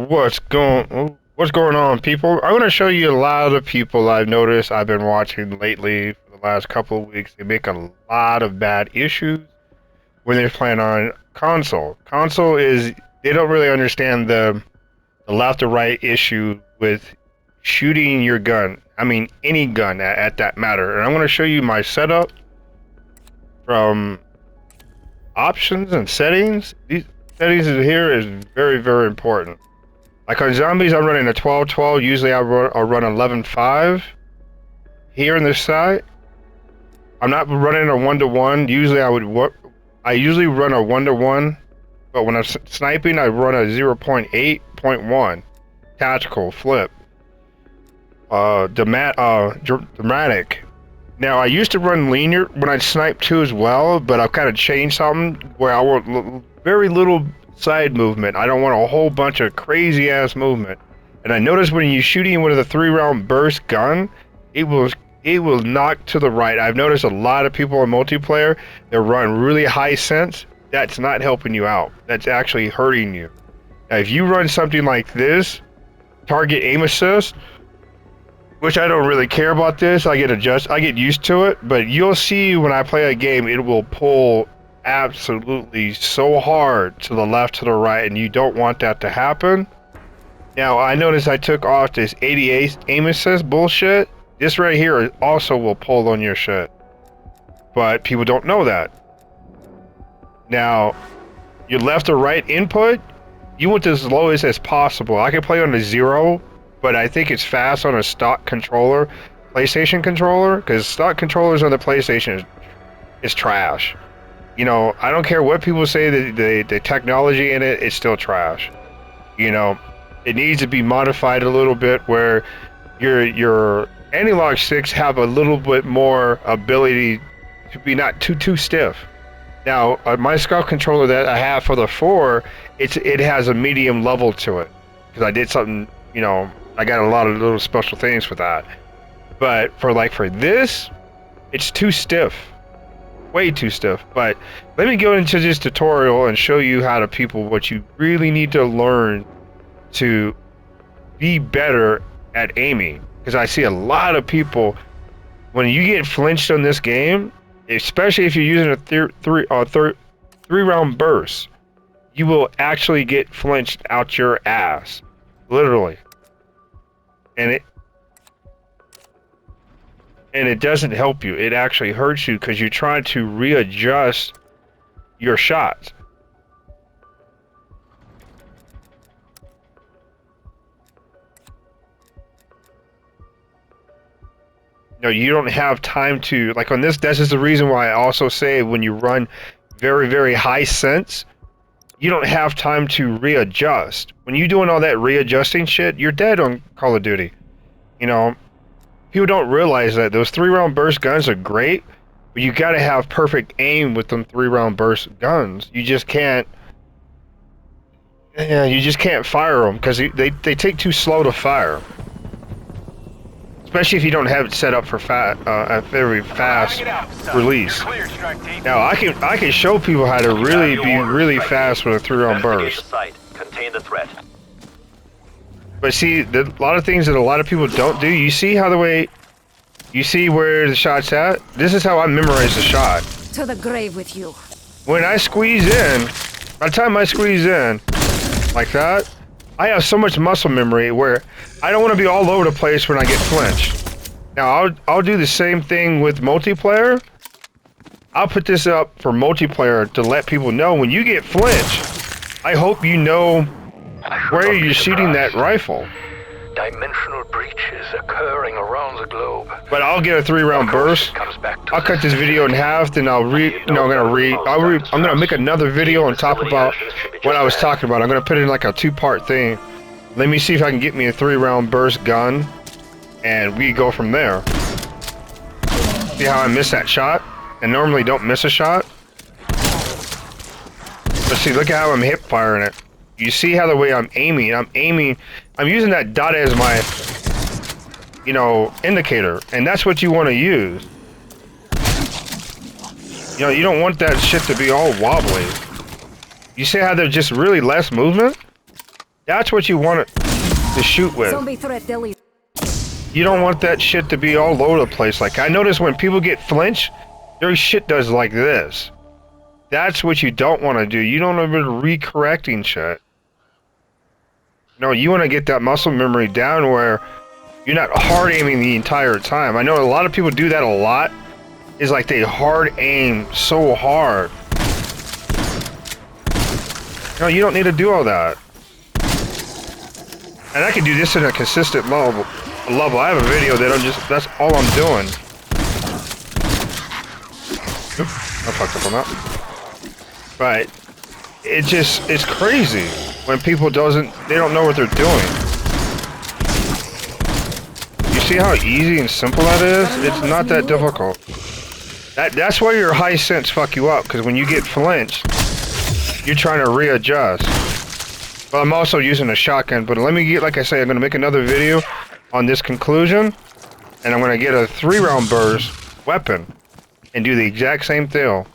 What's going on, people? I'm gonna show you a lot of people I've noticed I've been watching lately for the last couple of weeks. They make a lot of bad issues when they're playing on console. Console is they don't really understand the left or right issue with shooting your gun. I mean any gun at that matter. And I'm gonna show you my setup from options and settings. These settings here is very, very important. Like on zombies, I'm running a 12-12. Usually I'll run 11-5. Here on this side, I'm not running a 1-to-1. Usually I usually run a 1-to-1, but when I'm sniping, I run a 0.8.1 tactical flip. Dramatic. Now I used to run linear when I snipe too as well, but I've kind of changed something where I want very little side movement. I don't want a whole bunch of crazy ass movement. And I noticed when you're shooting with a 3-round burst gun, it will knock to the right. I've noticed a lot of people in multiplayer that run really high sense. That's not helping you out. That's actually hurting you. Now, if you run something like this, target aim assist, which I don't really care about this, I get used to it, but you'll see when I play a game, it will pull absolutely so hard to the left, to the right, and you don't want that to happen. Now, I noticed I took off this 88 aim assist bullshit. This right here also will pull on your shit. But people don't know that. Now, your left or right input, you want this as low as possible. I can play on a 0, but I think it's fast on a stock controller, PlayStation controller, because stock controllers on the PlayStation is trash. You know, I don't care what people say, the technology in it is still trash. You know, it needs to be modified a little bit where your analog sticks have a little bit more ability to be not too stiff. Now, my Scout controller that I have for the 4, it has a medium level to it because I did something, you know, I got a lot of little special things for that. But for this, it's too stiff. Way too stiff. But let me go into this tutorial and show you how to what you really need to learn to be better at aiming. Because I see a lot of people, when you get flinched on this game, especially if you're using a 3-round burst, you will actually get flinched out your ass. Literally. And it doesn't help you. It actually hurts you because you're trying to readjust your shots. No, you don't have time to, like on this is the reason why I also say when you run very, very high sense, you don't have time to readjust. When you're doing all that readjusting shit, you're dead on Call of Duty. You know, people don't realize that those 3-round burst guns are great, but you gotta have perfect aim with them 3-round burst guns. You just can't fire them because they take too slow to fire. Especially if you don't have it set up for a very fast release. Now I can show people how to really be really fast with a 3-round burst. But see, a lot of things that a lot of people don't do. You see you see where the shot's at? This is how I memorize the shot. To the grave with you. When I squeeze in, by the time I squeeze in, like that, I have so much muscle memory where I don't want to be all over the place when I get flinched. Now, I'll do the same thing with multiplayer. I'll put this up for multiplayer to let people know when you get flinched, I hope you know where you're shooting that rifle. Dimensional breaches occurring around the globe. But I'll get a 3-round burst. I'll cut this video in half, then I'm gonna make another video and talk about what I was talking about. I'm gonna put it in like a 2-part thing. Let me see if I can get me a 3-round burst gun, and we go from there. See how I missed that shot? I normally don't miss a shot. But see, look at how I'm hip firing it. You see how the way I'm aiming, I'm using that dot as my, you know, indicator, and that's what you want to use. You know, you don't want that shit to be all wobbly. You see how there's just really less movement? That's what you want it to shoot with. Zombie threat deleted. You don't want that shit to be all over the place. Like, I notice when people get flinch, their shit does like this. That's what you don't want to do. You don't want to be recorrecting shit. No, you want to get that muscle memory down where you're not hard aiming the entire time. I know a lot of people do that a lot. Is like they hard aim so hard. No, you don't need to do all that. And I can do this in a consistent level. I have a video that that's all I'm doing. Oop, I fucked up on that. But it's crazy when people they don't know what they're doing. You see how easy and simple that is? It's not that difficult. That's why your high sense fuck you up, because when you get flinched, you're trying to readjust. Well, I'm also using a shotgun, but let me get, like I say, I'm going to make another video on this conclusion, and I'm going to get a 3-round burst weapon and do the exact same thing.